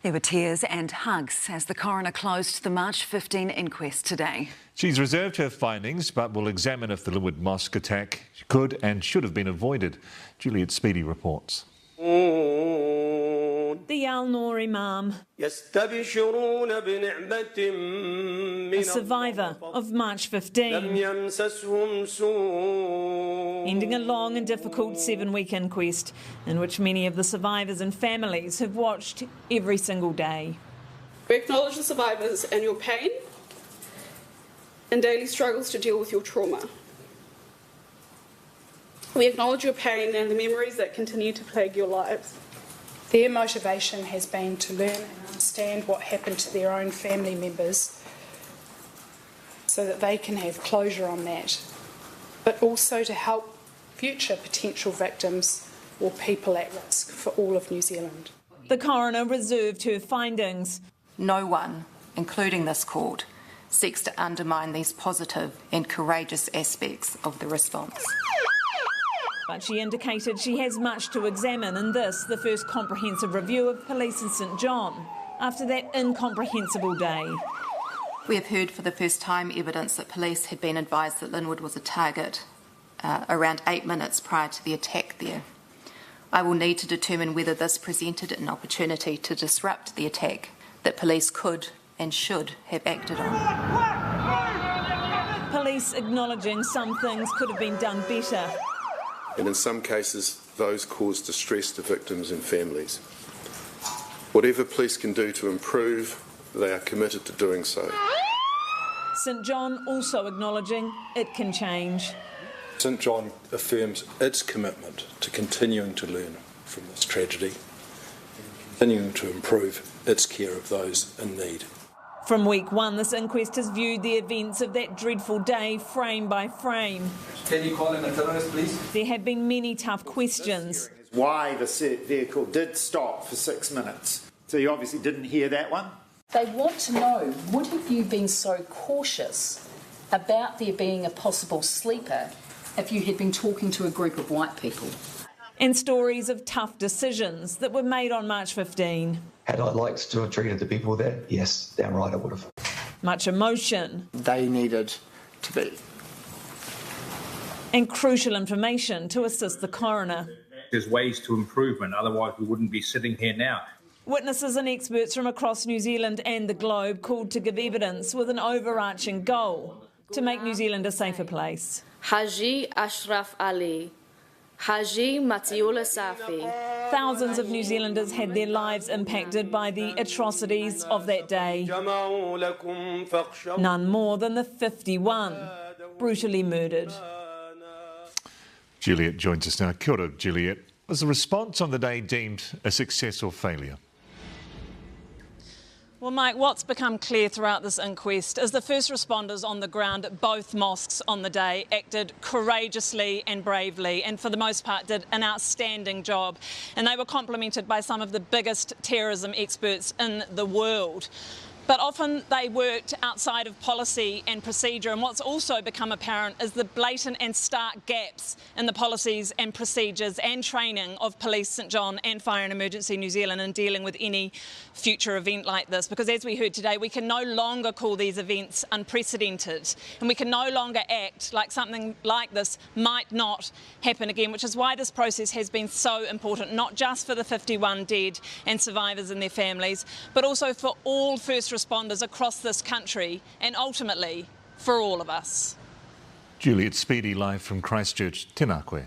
There were tears and hugs as the coroner closed the March 15 inquest today. She's reserved her findings but will examine if the Linwood Mosque attack could and should have been avoided. Juliet Speedy reports. The Al-Noor Imam, a survivor of March 15, ending a long and difficult 7-week inquest in which many of the survivors and families have watched every single day. We acknowledge the survivors and your pain and daily struggles to deal with your trauma. We acknowledge your pain and the memories that continue to plague your lives. Their motivation has been to learn and understand what happened to their own family members so that they can have closure on that, but also to help future potential victims or people at risk for all of New Zealand. The coroner reserved her findings. No one, including this court, seeks to undermine these positive and courageous aspects of the response. But she indicated she has much to examine in this, the first comprehensive review of police in St John, after that incomprehensible day. We have heard for the first time evidence that police had been advised that Linwood was a target around 8 minutes prior to the attack there. I will need to determine whether this presented an opportunity to disrupt the attack that police could and should have acted on. Police acknowledging some things could have been done better. And in some cases, those cause distress to victims and families. Whatever police can do to improve, they are committed to doing so. St John also acknowledging it can change. St John affirms its commitment to continuing to learn from this tragedy, continuing to improve its care of those in need. From week one, this inquest has viewed the events of that dreadful day frame by frame. Can you call in a terrorist, please? There have been many tough questions. Why the vehicle did stop for 6 minutes. So you obviously didn't hear that one? They want to know, would have you been so cautious about there being a possible sleeper if you had been talking to a group of white people? And stories of tough decisions that were made on March 15. Had I liked to have treated the people there? Yes, damn right I would have. Much emotion. They needed to be. And crucial information to assist the coroner. There's ways to improvement, otherwise we wouldn't be sitting here now. Witnesses and experts from across New Zealand and the globe called to give evidence with an overarching goal to make New Zealand a safer place. Haji Ashraf Ali. Haji Matiola Safi. Thousands of New Zealanders had their lives impacted by the atrocities of that day. None more than the 51 brutally murdered. Juliet joins us now. Kia ora, Juliet. Was the response on the day deemed a success or failure? Well, Mike, what's become clear throughout this inquest is the first responders on the ground at both mosques on the day acted courageously and bravely, and for the most part did an outstanding job. And they were complimented by some of the biggest terrorism experts in the world. But often they worked outside of policy and procedure, and what's also become apparent is the blatant and stark gaps in the policies and procedures and training of Police St John and Fire and Emergency New Zealand in dealing with any future event like this. Because as we heard today, we can no longer call these events unprecedented, and we can no longer act like something like this might not happen again, which is why this process has been so important, not just for the 51 dead and survivors and their families, but also for all first responders across this country and ultimately for all of us. Juliet Speedy live from Christchurch. Tēnā koe.